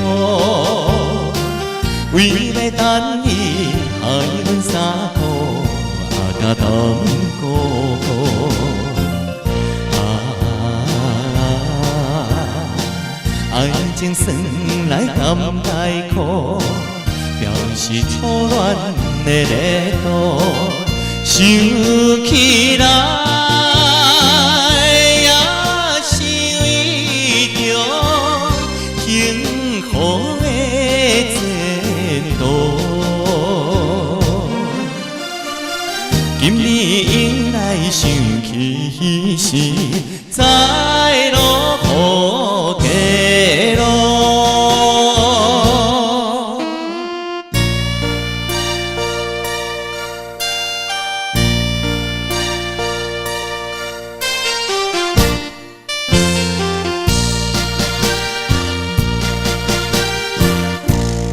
抱，为要等伊害阮三苦，甲冬过。爱情算来甘来苦，表示初恋的热度，想起来也是为着幸福的前途。今日迎来想起时，再落雨过路。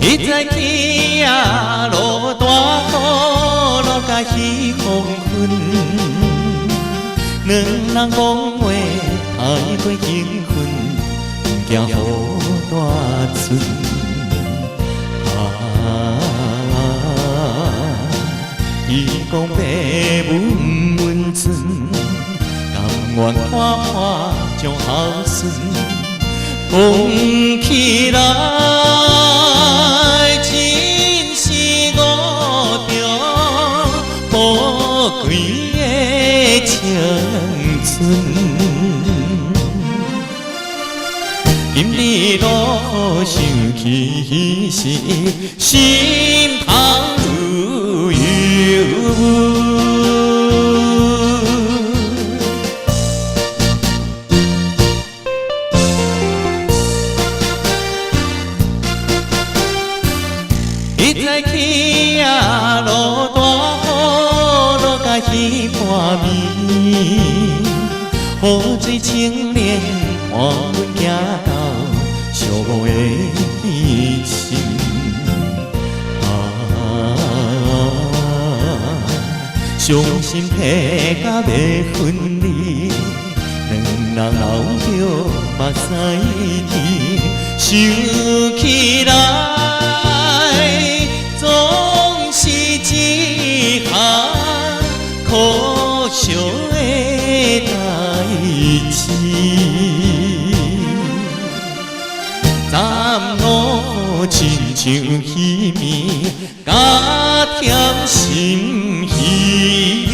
伊早起啊，落大雨，落甲彼黄昏，两人讲话爱过情分，惊雨大船。伊讲爸母不温存，甘愿看破将孝顺，讲起来。贵的青春，今日落雨想起时，心头有雾。伊早起啊，落大雨。彼半暝，雨水清莲伴阮行到寂寞的彼深。伤心痛甲要分离，两人流着目屎甜，想起来总是一项可惜的代志，暂落亲像稀面，加添心稀。